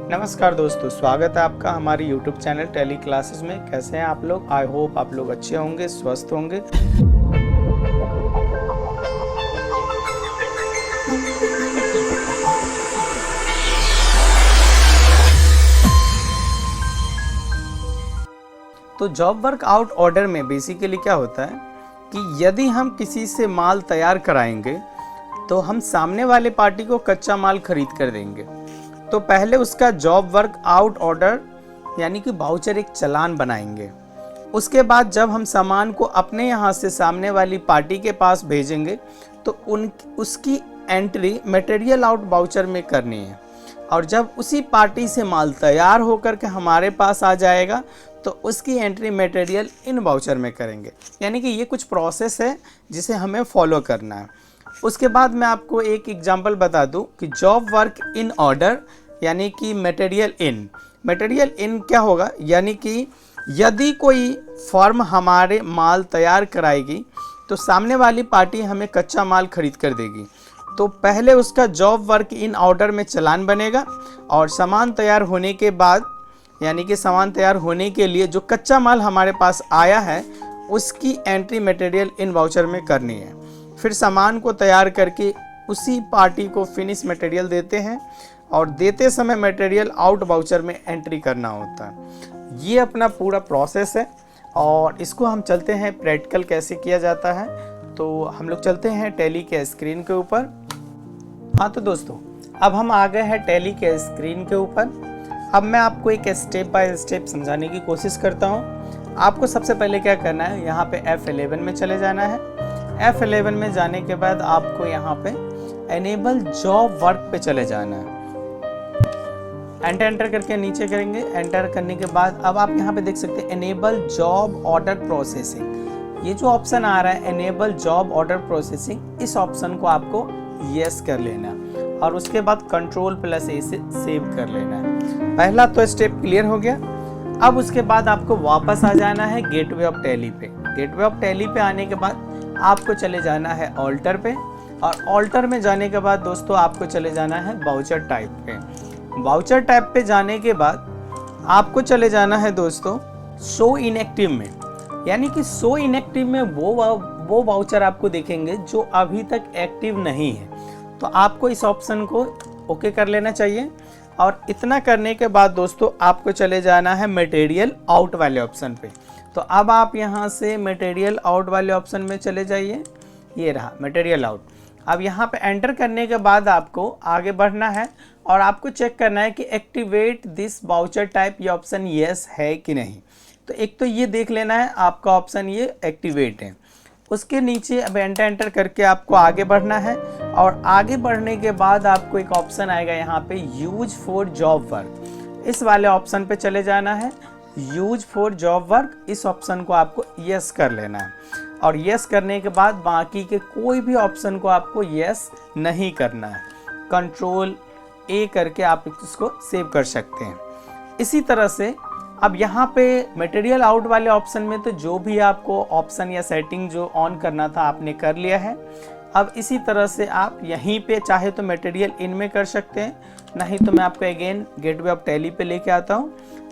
नमस्कार दोस्तों, स्वागत है आपका हमारी YouTube चैनल टैली क्लासेस में। कैसे हैं आप लोग? आई होप आप लोग अच्छे होंगे, स्वस्थ होंगे। तो जॉब वर्क आउट ऑर्डर में बेसिकली क्या होता है कि यदि हम किसी से माल तैयार कराएंगे तो हम सामने वाले पार्टी को कच्चा माल खरीद कर देंगे। तो पहले उसका जॉब वर्क आउट ऑर्डर यानी कि वाउचर एक चालान बनाएंगे। उसके बाद जब हम सामान को अपने यहाँ से सामने वाली पार्टी के पास भेजेंगे तो उसकी एंट्री मटेरियल आउट वाउचर में करनी है। और जब उसी पार्टी से माल तैयार होकर के हमारे पास आ जाएगा तो उसकी एंट्री मटेरियल इन वाउचर में करेंगे। यानी कि ये कुछ प्रोसेस है जिसे हमें फॉलो करना है। उसके बाद मैं आपको एक एग्जांपल बता दूं कि जॉब वर्क इन ऑर्डर यानी कि मटेरियल इन क्या होगा, यानी कि यदि कोई फर्म हमारे माल तैयार कराएगी तो सामने वाली पार्टी हमें कच्चा माल खरीद कर देगी। तो पहले उसका जॉब वर्क इन ऑर्डर में चालान बनेगा और सामान तैयार होने के बाद यानी कि सामान तैयार होने के लिए जो कच्चा माल हमारे पास आया है उसकी एंट्री मटेरियल इन वाउचर में करनी है। फिर सामान को तैयार करके उसी पार्टी को फिनिश मटेरियल देते हैं और देते समय मटेरियल आउट वाउचर में एंट्री करना होता है। ये अपना पूरा प्रोसेस है और इसको हम चलते हैं प्रैक्टिकल कैसे किया जाता है। तो हम लोग चलते हैं टैली के स्क्रीन के ऊपर। हाँ तो दोस्तों, अब हम आ गए हैं टैली के स्क्रीन के ऊपर। अब मैं आपको एक स्टेप बाय स्टेप समझाने की कोशिश करता हूँ। आपको सबसे पहले क्या करना है, यहाँ पे F11 में चले जाना है। F11 में जाने के बाद आपको यहाँ पे एनेबल जॉब वर्क पे चले जाना है। एंटर करके नीचे करेंगे। एंटर करने के बाद अब आप यहाँ पे देख सकते हैं एनेबल जॉब ऑर्डर प्रोसेसिंग। ये जो ऑप्शन आ रहा है एनेबल जॉब ऑर्डर प्रोसेसिंग, इस ऑप्शन को आपको यस कर लेना है और उसके बाद Ctrl+A से सेव कर लेना है। पहला तो स्टेप क्लियर हो गया। अब उसके बाद आपको वापस आ जाना है गेटवे ऑफ टैली पे। गेटवे ऑफ टैली पे आने के बाद आपको चले जाना है ऑल्टर पे और ऑल्टर में जाने के बाद दोस्तों आपको चले जाना है वाउचर टाइप पे। वाउचर टाइप पे जाने के बाद आपको चले जाना है दोस्तों शो इनएक्टिव में। यानी कि शो इनएक्टिव में वो वाउचर आपको देखेंगे जो अभी तक एक्टिव नहीं है। तो आपको इस ऑप्शन को ओके कर लेना चाहिए। और इतना करने के बाद दोस्तों आपको चले जाना है मटेरियल आउट वाले ऑप्शन पे। तो अब आप यहाँ से मटेरियल आउट वाले ऑप्शन में चले जाइए। ये रहा मटेरियल आउट। अब यहाँ पे एंटर करने के बाद आपको आगे बढ़ना है और आपको चेक करना है कि एक्टिवेट दिस वाउचर टाइप ये ऑप्शन यस है कि नहीं। तो एक तो ये देख लेना है आपका ऑप्शन ये एक्टिवेट है। उसके नीचे अब एंटर करके आपको आगे बढ़ना है और आगे बढ़ने के बाद आपको एक ऑप्शन आएगा यहाँ पे यूज फॉर जॉब वर्क। इस वाले ऑप्शन पे चले जाना है। यूज फॉर जॉब वर्क, इस ऑप्शन को आपको यस कर लेना है और यस करने के बाद बाकी के कोई भी ऑप्शन को आपको यस नहीं करना है। Ctrl+A करके आप इसको सेव कर सकते हैं। इसी तरह से अब यहाँ पे मटेरियल आउट वाले ऑप्शन में तो जो भी आपको ऑप्शन या सेटिंग जो ऑन करना था आपने कर लिया है। अब इसी तरह से आप यहीं पे चाहे तो मटेरियल इन में कर सकते हैं, नहीं तो मैं आपको अगेन गेटवे ऑफ टैली पे लेके आता हूँ।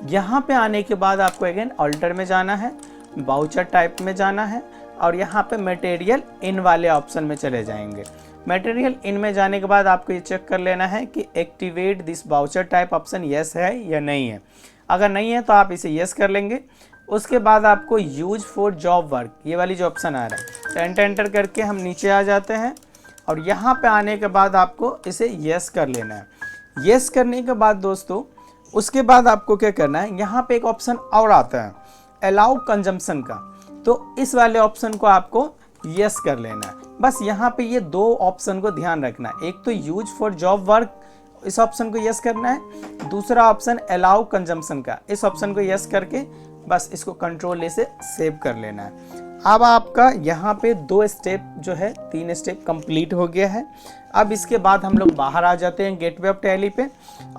यहाँ पे आने के बाद आपको अगेन ऑल्टर में जाना है, वाउचर टाइप में जाना है और यहाँ पे मटेरियल इन वाले ऑप्शन में चले जाएंगे। मटेरियल इन में जाने के बाद आपको ये चेक कर लेना है कि activate this voucher type option yes है या नहीं है। अगर नहीं है तो आप इसे यस कर लेंगे। उसके बाद आपको यूज फॉर जॉब वर्क ये वाली जो ऑप्शन आ रहा है, एंटर करके हम नीचे आ जाते हैं और यहाँ पे आने के बाद आपको इसे यस कर लेना है। यस करने के बाद दोस्तों उसके बाद आपको क्या करना है, यहाँ पे एक ऑप्शन और आता है अलाउ कंजम्पशन का। तो इस वाले ऑप्शन को आपको यस कर लेना है। बस यहाँ पे ये दो ऑप्शन को ध्यान रखना है। एक तो यूज फॉर जॉब वर्क, इस ऑप्शन को यस करना है। दूसरा ऑप्शन अलाउ कंजम्पशन का, इस ऑप्शन को यस करके बस इसको Ctrl+A से सेव कर लेना है। अब आपका यहाँ पे 2 स्टेप जो है 3 स्टेप कंप्लीट हो गया है। अब इसके बाद हम लोग बाहर आ जाते हैं गेटवे ऑफ टैली पे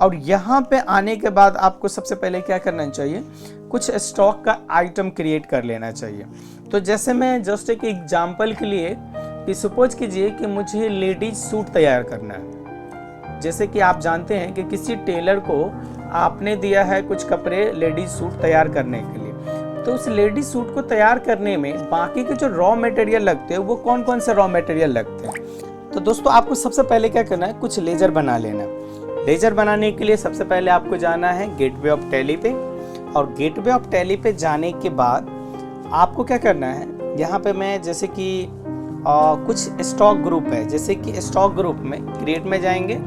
और यहाँ पे आने के बाद आपको सबसे पहले क्या करना चाहिए, कुछ स्टॉक का आइटम क्रिएट कर लेना चाहिए। तो जैसे मैं जस्ट एक एग्जांपल के लिए कि सपोज कीजिए कि मुझे लेडीज सूट तैयार करना है। जैसे कि आप जानते हैं कि किसी टेलर को आपने दिया है कुछ कपड़े लेडीज सूट तैयार करने के लिए, तो उस लेडीज सूट को तैयार करने में बाकी के जो रॉ मटेरियल लगते हैं वो कौन कौन से रॉ मटेरियल लगते हैं। तो दोस्तों आपको सबसे पहले क्या करना है, कुछ लेजर बना लेना। लेजर बनाने के लिए सबसे पहले आपको जाना है गेटवे ऑफ टैली पे, और गेटवे ऑफ टैली पे जाने के बाद आपको क्या करना है, यहाँ पे मैं जैसे कि कुछ स्टॉक ग्रुप है, जैसे कि स्टॉक ग्रुप में क्रिएट में जाएंगे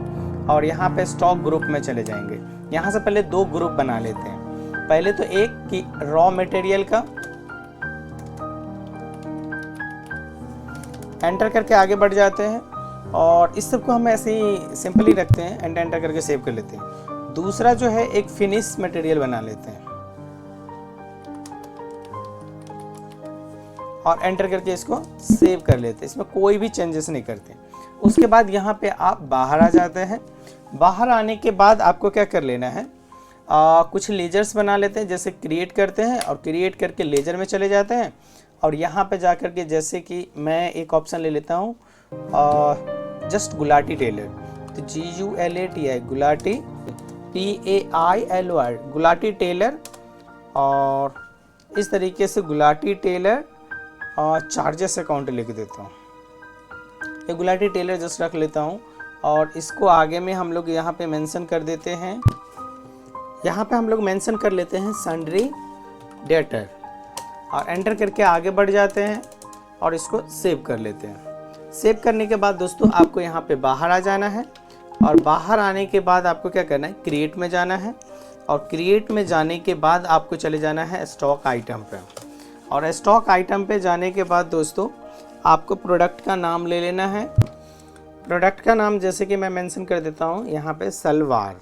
और यहाँ पे स्टॉक ग्रुप में चले जाएंगे। यहाँ से पहले 2 ग्रुप बना लेते हैं। पहले तो एक कि रॉ मटेरियल का, एंटर करके आगे बढ़ जाते हैं और इस सब को हम ऐसे ही सिंपली रखते हैं, एंटर करके सेव कर लेते हैं। दूसरा जो है एक फिनिश मटेरियल बना लेते हैं और एंटर करके इसको सेव कर लेते हैं, इसमें कोई भी चेंजेस नहीं करते। उसके बाद यहाँ पे आप बाहर आ जाते हैं। बाहर आने के बाद आपको क्या कर लेना है, कुछ लेजर्स बना लेते हैं, जैसे क्रिएट करते हैं और क्रिएट करके लेजर में चले जाते हैं और यहाँ पे जा कर के जैसे कि मैं एक ऑप्शन ले लेता हूँ जस्ट गुलाटी टेलर, तो GULATI Gulati PAILOR Gulati tailor, और इस तरीके से गुलाटी टेलर चार्जेस अकाउंट लिख देता हूँ। ये गुलाटी टेलर जस्ट रख लेता हूँ और इसको आगे में हम लोग यहाँ पे मेंशन कर देते हैं। यहाँ पे हम लोग मेंशन कर लेते हैं सन्ड्री डेटर और एंटर करके आगे बढ़ जाते हैं और इसको सेव कर लेते हैं। सेव करने के बाद दोस्तों आपको यहाँ पे बाहर आ जाना है और बाहर आने के बाद आपको क्या करना है, क्रिएट में जाना है और क्रिएट में जाने के बाद आपको चले जाना है स्टॉक आइटम पे, और स्टॉक आइटम पे जाने के बाद दोस्तों आपको प्रोडक्ट का नाम ले लेना है। प्रोडक्ट का नाम जैसे कि मैं मेंशन कर देता हूँ यहाँ पे सलवार,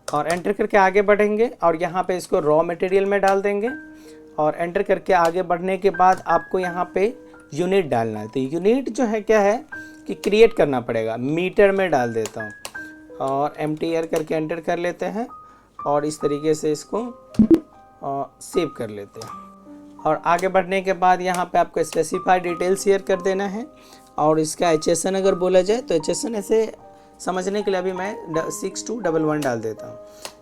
और एंटर करके आगे बढ़ेंगे और यहाँ पे इसको रॉ मटेरियल में डाल देंगे और एंटर करके आगे बढ़ने के बाद आपको यहाँ पे यूनिट डालना है। तो यूनिट जो है क्या है कि क्रिएट करना पड़ेगा, मीटर में डाल देता हूँ और MTR करके एंटर कर लेते हैं और इस तरीके से इसको सेव कर लेते हैं। और आगे बढ़ने के बाद यहाँ पे आपको स्पेसिफाई डिटेल शेयर कर देना है और इसका HSN अगर बोला जाए तो HSN ऐसे समझने के लिए अभी मैं 6211 डाल देता हूँ।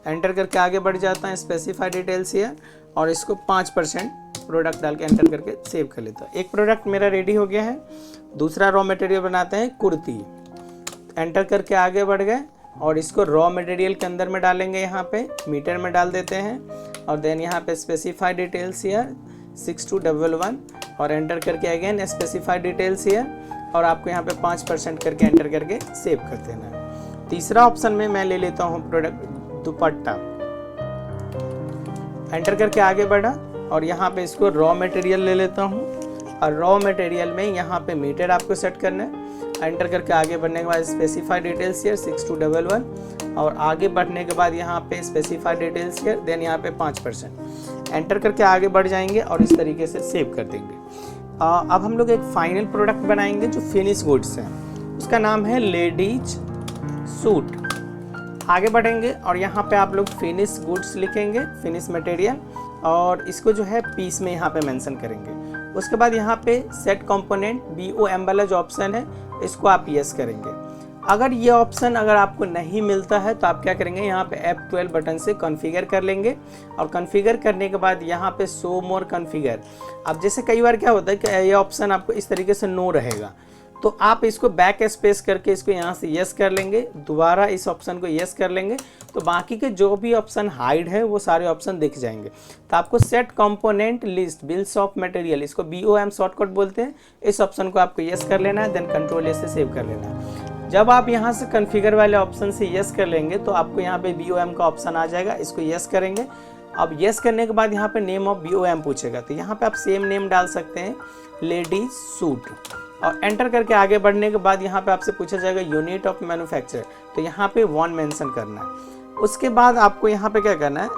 एंटर करके आगे बढ़ जाता है स्पेसिफाई डिटेल शेयर और इसको 5% प्रोडक्ट डाल के एंटर करके सेव कर लेता हूँ। एक प्रोडक्ट मेरा रेडी हो गया है। दूसरा रॉ मटेरियल बनाते हैं कुर्ती, एंटर करके आगे बढ़ गए और इसको रॉ मटेरियल के अंदर में डालेंगे, यहाँ पे मीटर में डाल देते हैं और देन यहाँ पे स्पेसिफाई डिटेल्स हियर 6211 और एंटर करके अगेन स्पेसिफाई डिटेल्स हियर और आपको यहाँ पे 5% करके एंटर करके सेव कर देना है। तीसरा ऑप्शन में मैं ले लेता हूँ प्रोडक्ट दुपट्टा, एंटर करके आगे बढ़ा और यहाँ पे इसको रॉ मटेरियल ले लेता हूँ और रॉ मटेरियल में यहाँ पे मीटर आपको सेट करना है। एंटर करके आगे बढ़ने के बाद स्पेसिफाई डिटेल्स हियर 6211 और आगे बढ़ने के बाद यहाँ पे स्पेसिफाई डिटेल्स हियर देन यहाँ पे 5%, एंटर करके आगे बढ़ जाएंगे और इस तरीके से सेव कर देंगे। अब हम लोग एक फाइनल प्रोडक्ट बनाएंगे जो फिनिश गुड्स है, उसका नाम है लेडीज सूट। आगे बढ़ेंगे और यहाँ पे आप लोग फिनिश गुड्स लिखेंगे, फिनिश मटेरियल, और इसको जो है पीस में यहाँ पे मेंशन करेंगे। उसके बाद यहाँ पे सेट कंपोनेंट BOM वाला जो ऑप्शन है इसको आप यस करेंगे। अगर ये ऑप्शन अगर आपको नहीं मिलता है तो आप क्या करेंगे, यहाँ पे F12 बटन से कॉन्फ़िगर कर लेंगे और कॉन्फ़िगर करने के बाद यहाँ पे शो मोर कॉन्फ़िगर। अब जैसे कई बार क्या होता है कि ये ऑप्शन आपको इस तरीके से नो रहेगा, तो आप इसको बैक स्पेस करके इसको यहाँ से यस कर लेंगे, दोबारा इस ऑप्शन को यस कर लेंगे, तो बाकी के जो भी ऑप्शन हाइड है वो सारे ऑप्शन दिख जाएंगे। तो आपको set component list bills of material, इसको BOM शॉर्टकट बोलते हैं, इस ऑप्शन को आपको यस कर लेना है, देन कंट्रोल S से सेव कर लेना है। जब आप यहाँ से कॉन्फ़िगर वाले ऑप्शन से यस कर लेंगे तो आपको यहाँ पे BOM का ऑप्शन आ जाएगा, इसको यस करेंगे। अब यस करने के बाद यहाँ पे नेम ऑफ BOM पूछेगा, तो यहाँ पे आप सेम नेम डाल सकते हैं लेडीज सूट, और एंटर करके आगे बढ़ने के बाद यहाँ पे आपसे पूछा जाएगा यूनिट ऑफ मैन्युफैक्चर, तो यहाँ पे 1 मेंशन करना है। उसके बाद आपको यहाँ पे क्या करना है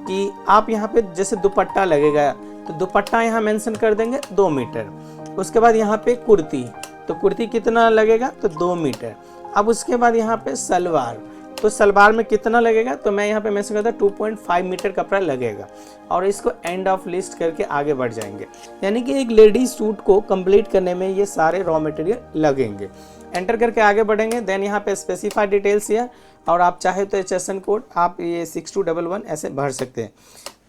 कि आप यहाँ पे जैसे दुपट्टा लगेगा तो दुपट्टा यहाँ मेंशन कर देंगे 2 मीटर। उसके बाद यहाँ पे कुर्ती, तो कुर्ती कितना लगेगा तो 2 मीटर। अब उसके बाद यहाँ पे सलवार, तो सलवार में कितना लगेगा, तो मैं यहाँ पे मेंशन करता 2.5 मीटर कपड़ा लगेगा, और इसको एंड ऑफ लिस्ट करके आगे बढ़ जाएंगे। यानी कि एक लेडीज सूट को कंप्लीट करने में ये सारे रॉ मटेरियल लगेंगे। एंटर करके आगे बढ़ेंगे, देन यहाँ पे स्पेसिफाई डिटेल्स हियर और आप चाहे तो HSN कोड आप ये 6211 ऐसे भर सकते हैं।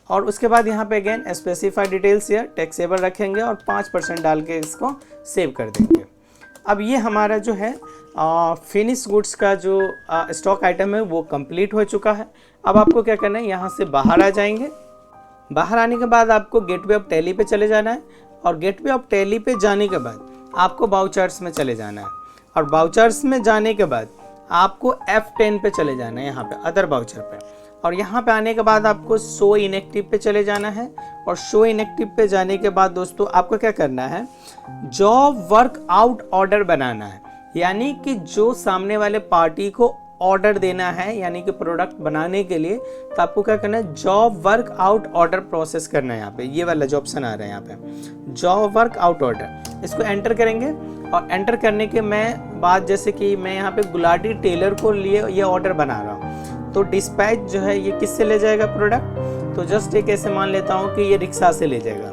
और उसके बाद यहाँ पे अगेन स्पेसिफाई डिटेल्स या टैक्सेबल रखेंगे और 5% डाल के इसको सेव कर देंगे। अब ये हमारा जो है फिनिश गुड्स का जो स्टॉक आइटम है वो कंप्लीट हो चुका है। अब आपको क्या करना है, यहाँ से बाहर आ जाएंगे। बाहर आने के बाद आपको गेटवे ऑफ टैली पे चले जाना है और गेटवे ऑफ टैली पे जाने के बाद आपको वाउचर्स में चले जाना है और वाउचर्स में जाने के बाद आपको F10 पे चले जाना है, यहाँ पे अदर वाउचर पे। और यहाँ पे आने के बाद आपको शो इनएक्टिव पे चले जाना है और शो इनएक्टिव पे जाने के बाद दोस्तों आपको क्या करना है, जॉब वर्क आउट ऑर्डर बनाना है। यानी कि जो सामने वाले पार्टी को ऑर्डर देना है, यानी कि प्रोडक्ट बनाने के लिए, तो आपको क्या करना है, job work out order process करना है। यहाँ पे ये वाला जो ऑप्शन आ रहा है यहाँ पे जॉब वर्क आउट ऑर्डर, इसको एंटर करेंगे। और एंटर करने के बाद जैसे कि मैं यहाँ पे गुलाटी टेलर को लिए ये ऑर्डर बना रहा हूँ, तो डिस्पैच जो है ये किससे ले जाएगा प्रोडक्ट, तो जस्ट एक ऐसे मान लेता हूँ कि ये रिक्शा से ले जाएगा।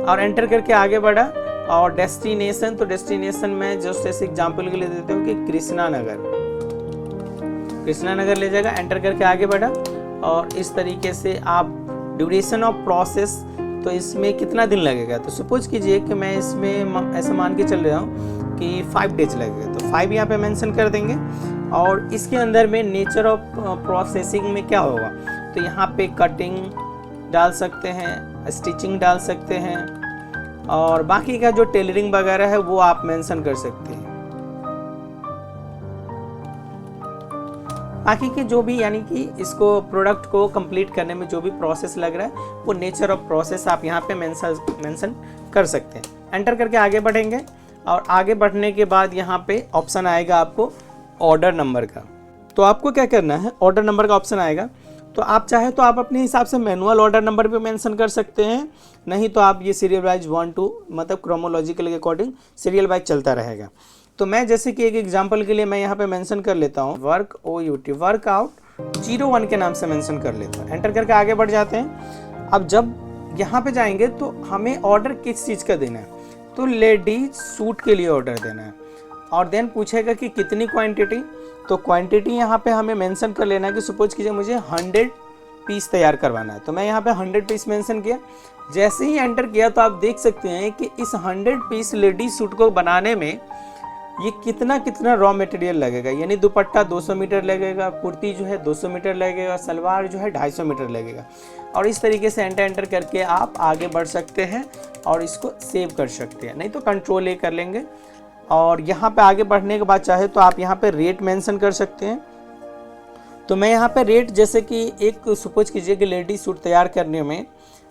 और एंटर करके आगे बढ़ा और डेस्टिनेशन, तो डेस्टिनेशन में जस्ट ऐसे एग्जाम्पल के लिए देते हूँ कि कृष्णा नगर ले जाएगा। एंटर करके आगे बढ़ा और इस तरीके से आप ड्यूरेशन ऑफ प्रोसेस, तो इसमें कितना दिन लगेगा, तो सपोज कीजिए कि मैं इसमें ऐसा मान के चल रहा हूँ कि 5 डेज लगेगा, तो 5 यहाँ पे मेंशन कर देंगे। और इसके अंदर में नेचर ऑफ प्रोसेसिंग में क्या होगा, तो यहाँ पे कटिंग डाल सकते हैं, स्टिचिंग डाल सकते हैं और बाकी का जो टेलरिंग वगैरह है वो आप मेंशन कर सकते हैं। बाकी के जो भी, यानी कि इसको प्रोडक्ट को कंप्लीट करने में जो भी प्रोसेस लग रहा है वो नेचर ऑफ प्रोसेस आप यहाँ पे मेंशन कर सकते हैं। एंटर करके आगे बढ़ेंगे और आगे बढ़ने के बाद यहाँ पे ऑप्शन आएगा आपको ऑर्डर नंबर का। तो आपको क्या करना है, ऑर्डर नंबर का ऑप्शन आएगा, तो आप चाहे तो आप अपने हिसाब से मैनुअल ऑर्डर नंबर भी मेंशन कर सकते हैं, नहीं तो आप ये सीरियल वाइज 1 2 मतलब क्रोमोलॉजिकल के अकॉर्डिंग सीरियल वाइज चलता रहेगा। तो मैं जैसे कि एक एग्जांपल के लिए मैं यहाँ पे मेंशन कर लेता हूँ वर्कआउट 01 के नाम से मेंशन कर लेता हूँ। एंटर करके आगे बढ़ जाते हैं। अब जब यहाँ पे जाएंगे तो हमें ऑर्डर किस चीज़ का देना है, तो लेडीज सूट के लिए ऑर्डर देना है। और देन पूछेगा कि कितनी क्वांटिटी, तो क्वांटिटी यहाँ पे हमें मेंशन कर लेना है कि सपोज कीजिए मुझे 100 पीस तैयार करवाना है, तो मैं यहाँ पे 100 पीस मेंशन किया। जैसे ही एंटर किया तो आप देख सकते हैं कि इस 100 पीस लेडीज सूट को बनाने में ये कितना रॉ मटेरियल लगेगा, यानी दुपट्टा 200 मीटर लगेगा, कुर्ती जो है 200 मीटर लगेगा, सलवार जो है 250 मीटर लगेगा। और इस तरीके से एंटर करके आप आगे बढ़ सकते हैं और इसको सेव कर सकते हैं, नहीं तो कंट्रोल ए कर लेंगे। और यहाँ पे आगे बढ़ने के बाद चाहे तो आप यहाँ पे रेट मेंशन कर सकते हैं। तो मैं यहाँ पे रेट, जैसे कि एक सपोज कीजिए कि लेडीज सूट तैयार करने में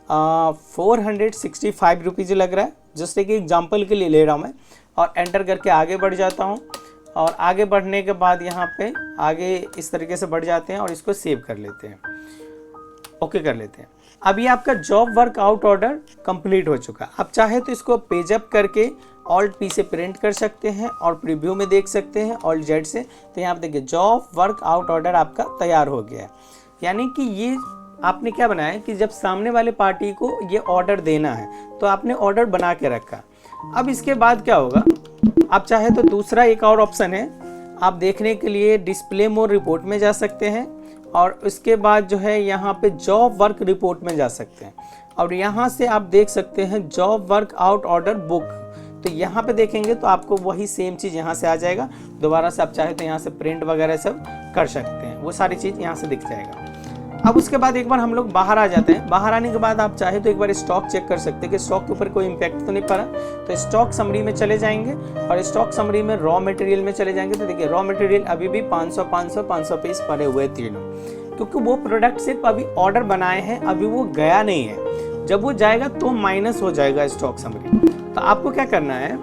465 रुपीज़ लग रहा है, जैसे कि एग्जांपल के लिए ले रहा हूँ मैं। और एंटर करके आगे बढ़ जाता हूँ और आगे बढ़ने के बाद यहाँ पे आगे इस तरीके से बढ़ जाते हैं और इसको सेव कर लेते हैं, ओके कर लेते हैं। अभी आपका job work out order complete हो चुका है। आप चाहे तो इसको पेज अप करके ऑल्ट पी से प्रिंट कर सकते हैं और प्रीव्यू में देख सकते हैं ऑल्ट जेड से। तो यहाँ पे देखिए जॉब वर्क आउट ऑर्डर आपका तैयार हो गया है। यानी कि ये आपने क्या बनाया कि जब सामने वाले पार्टी को ये ऑर्डर देना है तो आपने ऑर्डर बना के रखा। अब इसके बाद क्या होगा, आप चाहे तो दूसरा एक और ऑप्शन है, आप देखने के लिए डिस्प्ले मोर रिपोर्ट में जा सकते हैं और उसके बाद जो है यहाँ पे जॉब वर्क रिपोर्ट में जा सकते हैं और यहाँ से आप देख सकते हैं job work out order book. तो यहाँ पे देखेंगे तो आपको वही सेम चीज़ यहाँ से आ जाएगा। दोबारा से आप चाहे तो यहाँ से प्रिंट वगैरह सब कर सकते हैं, वो सारी चीज़ यहाँ से दिख जाएगा। अब उसके बाद एक बार हम लोग बाहर आ जाते हैं। बाहर आने के बाद आप चाहे तो एक बार स्टॉक चेक कर सकते हैं कि स्टॉक के ऊपर कोई इम्पैक्ट तो नहीं पड़ा। तो स्टॉक समरी में चले जाएंगे और स्टॉक समरी में रॉ मटेरियल में चले जाएंगे। तो देखिए रॉ मटेरियल अभी भी 500 पीस पड़े हुए तीनों, क्योंकि वो प्रोडक्ट सिर्फ अभी ऑर्डर बनाए हैं, अभी वो गया नहीं है। जब वो जाएगा तो माइनस हो जाएगा स्टॉक समरी। तो आपको क्या करना है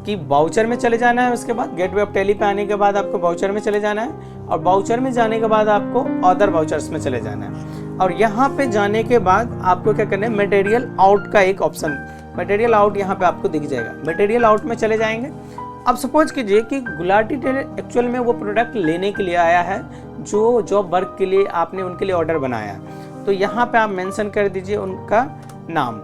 कि वाउचर में चले जाना है। उसके बाद गेटवे ऑफ टैली पे आने के बाद आपको वाउचर में चले जाना है और वाउचर में जाने के बाद आपको अदर वाउचर्स में चले जाना है। और यहाँ पे जाने के बाद आपको क्या करना है, मटेरियल आउट का एक ऑप्शन, मटेरियल आउट यहाँ पे आपको दिख जाएगा। मटेरियल आउट में चले जाएंगे। अब सपोज कीजिए कि गुलाटी टेलर एक्चुअल में वो प्रोडक्ट लेने के लिए आया है जो जॉब वर्क के लिए आपने उनके लिए ऑर्डर बनाया। तो यहाँ पे आप मेंशन कर दीजिए उनका नाम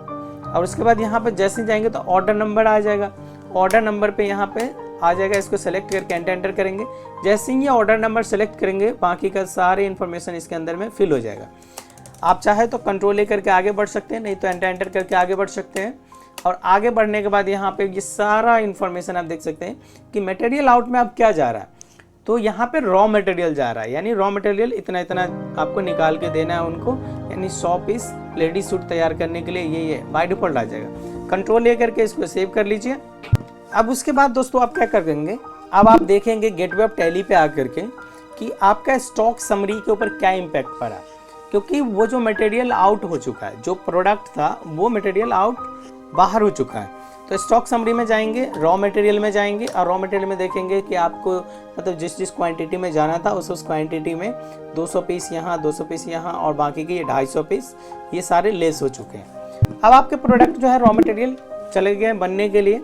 और उसके बाद यहाँ पे जैसे जाएंगे तो ऑर्डर नंबर आ जाएगा। ऑर्डर नंबर पे यहाँ पे आ जाएगा, इसको सेलेक्ट करके एंटर करेंगे। जैसे ही ये ऑर्डर नंबर सेलेक्ट करेंगे बाकी का सारे इन्फॉर्मेशन इसके अंदर में फिल हो जाएगा। आप चाहे तो कंट्रोल लेकर के आगे बढ़ सकते हैं, नहीं तो एंटर करके आगे बढ़ सकते हैं। और आगे बढ़ने के बाद यहाँ पे ये सारा इन्फॉर्मेशन आप देख सकते हैं कि मटेरियल आउट में अब क्या जा रहा है। तो यहाँ पे रॉ मटेरियल जा रहा है, यानी रॉ मटेरियल इतना इतना आपको निकाल के देना है उनको, यानी 100 पीस लेडीज सूट तैयार करने के लिए ये बाय डिफॉल्ट आ जाएगा। कंट्रोल लेकर के इसको सेव कर लीजिए। अब उसके बाद दोस्तों आप क्या करेंगे, अब आप देखेंगे गेटवे ऑफ टैली पे आकर के कि आपका स्टॉक समरी के ऊपर क्या इम्पैक्ट पड़ा, क्योंकि वो जो मटेरियल आउट हो चुका है, जो प्रोडक्ट था वो मटेरियल आउट बाहर हो चुका है। तो स्टॉक समरी में जाएंगे, रॉ मटेरियल में जाएंगे और रॉ मटेरियल में देखेंगे कि आपको मतलब जिस क्वांटिटी में जाना था उस क्वांटिटी में 200 पीस यहाँ, 200 पीस यहाँ और बाकी के ये 250 पीस ये सारे लेस हो चुके हैं। अब आपके प्रोडक्ट जो है रॉ मटेरियल चले गए बनने के लिए।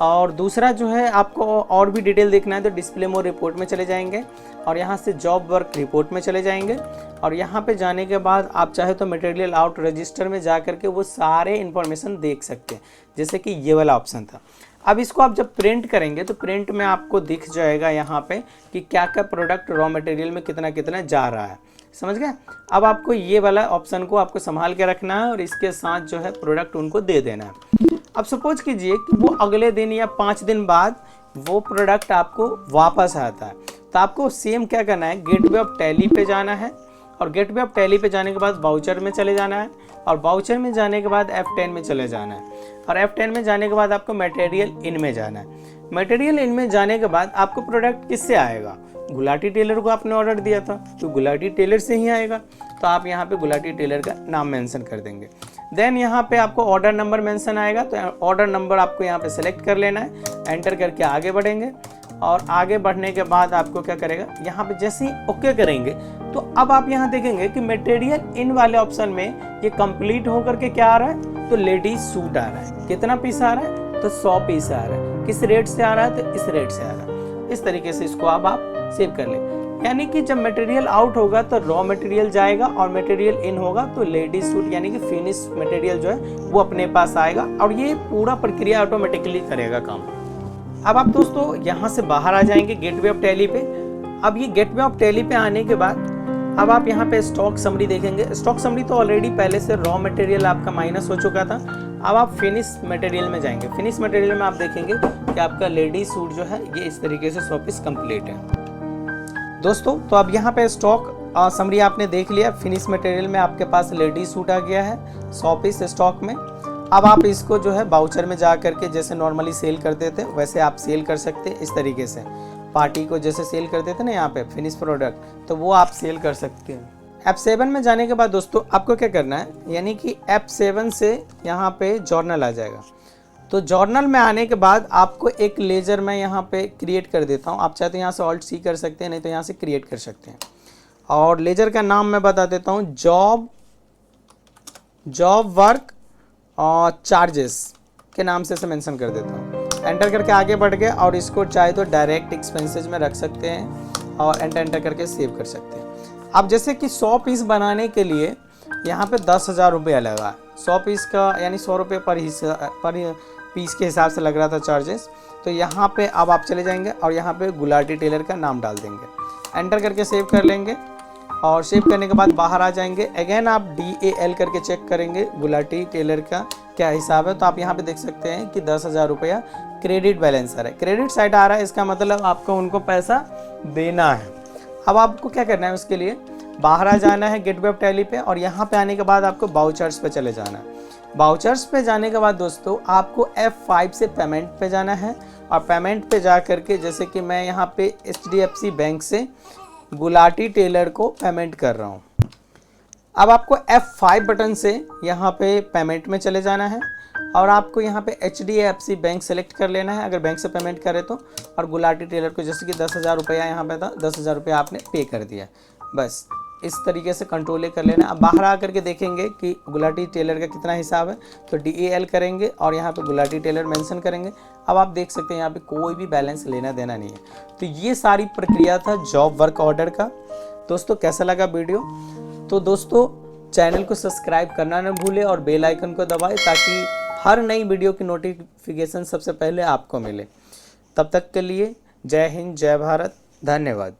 और दूसरा जो है आपको और भी डिटेल देखना है तो डिस्प्ले मोर रिपोर्ट में चले जाएंगे और यहाँ से जॉब वर्क रिपोर्ट में चले जाएंगे। और यहाँ पे जाने के बाद आप चाहे तो मटेरियल आउट रजिस्टर में जा करके वो सारे इन्फॉर्मेशन देख सकते हैं, जैसे कि ये वाला ऑप्शन था। अब इसको आप जब प्रिंट करेंगे तो प्रिंट में आपको दिख जाएगा यहाँ पे कि क्या क्या प्रोडक्ट रॉ मटेरियल में कितना कितना जा रहा है, समझ गए। अब आपको ये वाला ऑप्शन को आपको संभाल के रखना है और इसके साथ जो है प्रोडक्ट उनको दे देना है। अब सपोज कीजिए कि वो अगले दिन या 5 दिन बाद वो प्रोडक्ट आपको वापस आता है, तो आपको सेम क्या करना है, गेटवे ऑफ टैली पे जाना है और गेटवे ऑफ टैली पे जाने के बाद वाउचर में चले जाना है और वाउचर में जाने के बाद F10 में चले जाना है और F10 में जाने के बाद आपको मटेरियल इन में जाना है। मटेरियल इन में जाने के बाद आपको प्रोडक्ट किससे आएगा, गुलाटी टेलर को आपने ऑर्डर दिया था तो गुलाटी टेलर से ही आएगा, तो आप यहाँ पे गुलाटी टेलर का नाम मेंशन कर देंगे। देन यहाँ पे आपको ऑर्डर नंबर मेंशन आएगा, तो ऑर्डर नंबर आपको यहाँ पे सेलेक्ट कर लेना है, एंटर करके आगे बढ़ेंगे। और आगे बढ़ने के बाद आपको क्या करेगा, यहाँ पे जैसे ही ओके करेंगे तो अब आप यहाँ देखेंगे कि मटेरियल इन वाले ऑप्शन में ये कंप्लीट होकर के क्या आ रहा है, तो लेडीज सूट आ रहा है। कितना पीस आ रहा है, तो 100 पीस आ रहा है। किस रेट से आ रहा है, तो इस रेट से आ रहा है। इस तरीके से इसको अब आप सेव कर लें, यानी कि जब मटेरियल आउट होगा तो रॉ मटेरियल जाएगा और मटेरियल इन होगा तो लेडीज सूट यानी कि फिनिश मटेरियल जो है वो अपने पास आएगा और ये पूरा प्रक्रिया ऑटोमेटिकली करेगा काम। अब आप दोस्तों यहाँ से बाहर आ जाएंगे गेटवे ऑफ टैली पे। अब ये गेटवे ऑफ टैली पे आने के बाद अब आप यहाँ पे स्टॉक समरी देखेंगे। स्टॉक समरी तो ऑलरेडी पहले से रॉ मटेरियल आपका माइनस हो चुका था। अब आप फिनिश मटेरियल में जाएंगे। फिनिश मटेरियल में आप देखेंगे कि आपका लेडीज सूट जो है ये इस तरीके से 100 पीस कंप्लीट है दोस्तों। तो अब यहाँ पे स्टॉक समरी आपने देख लिया। फिनिश मटेरियल में आपके पास लेडीज सूट आ गया है 100 पीस स्टॉक में। अब आप इसको जो है बाउचर में जा करके जैसे नॉर्मली सेल करते थे वैसे आप सेल कर सकते हैं। इस तरीके से पार्टी को जैसे सेल करते थे ना यहाँ पे फिनिश प्रोडक्ट, तो वो आप सेल कर सकते हैं। F7 में जाने के बाद दोस्तों आपको क्या करना है, यानी कि F7 से यहाँ पे जर्नल आ जाएगा। तो जर्नल में आने के बाद आपको एक लेजर मैं यहाँ पे क्रिएट कर देता हूँ। आप चाहे तो यहाँ से ऑल्ट C कर सकते हैं, नहीं तो यहाँ से क्रिएट कर सकते हैं। और लेजर का नाम मैं बता देता हूँ, जॉब वर्क और चार्जेस के नाम से इसे मेंशन कर देता हूँ। एंटर करके आगे बढ़ गए और इसको चाहे तो डायरेक्ट एक्सपेंसेस में रख सकते हैं और एंटर करके सेव कर सकते हैं। अब जैसे कि 100 पीस बनाने के लिए यहाँ पे 10,000 रुपया लगा। 100 पीस का यानी 100 रुपये पर पीस के हिसाब से लग रहा था चार्जेस। तो यहाँ पे अब आप चले जाएंगे और यहाँ पे गुलाटी टेलर का नाम डाल देंगे, एंटर करके सेव कर लेंगे। और सेव करने के बाद बाहर आ जाएंगे। अगेन आप DAL करके चेक करेंगे गुलाटी टेलर का क्या हिसाब है। तो आप यहाँ पे देख सकते हैं कि 10,000 रुपया क्रेडिट बैलेंस आ रहा है, क्रेडिट साइड आ रहा है। इसका मतलब आपको उनको पैसा देना है। अब आपको क्या करना है, उसके लिए बाहर आ जाना है गेटवे ऑफ टैली पे और यहाँ पे आने के बाद आपको बाउचर्स पे चले जाना है। बाउचर्स पे जाने के बाद दोस्तों आपको F5 से पेमेंट पे जाना है और पेमेंट पे जा करके जैसे कि मैं यहाँ पे HDFC बैंक से गुलाटी टेलर को पेमेंट कर रहा हूँ। अब आपको F5 बटन से यहाँ पे पेमेंट में चले जाना है और आपको यहाँ पे HDFC बैंक सेलेक्ट कर लेना है अगर बैंक से पेमेंट करे तो। और गुलाटी टेलर को जैसे कि 10,000 रुपया यहाँ पे था, 10,000 रुपया आपने पे कर दिया। बस इस तरीके से कंट्रोल कर लेना। अब बाहर आकर के देखेंगे कि गुलाटी टेलर का कितना हिसाब है, तो DAL करेंगे और यहाँ पे गुलाटी टेलर मेंशन करेंगे। अब आप देख सकते हैं यहाँ पे कोई भी बैलेंस लेना देना नहीं है। तो ये सारी प्रक्रिया था जॉब वर्क ऑर्डर का। दोस्तों कैसा लगा वीडियो? तो दोस्तों चैनल को सब्सक्राइब करना न भूलें और बेल आइकन को दबाएं ताकि हर नई वीडियो की नोटिफिकेशन सबसे पहले आपको मिले। तब तक के लिए जय हिंद, जय भारत, धन्यवाद।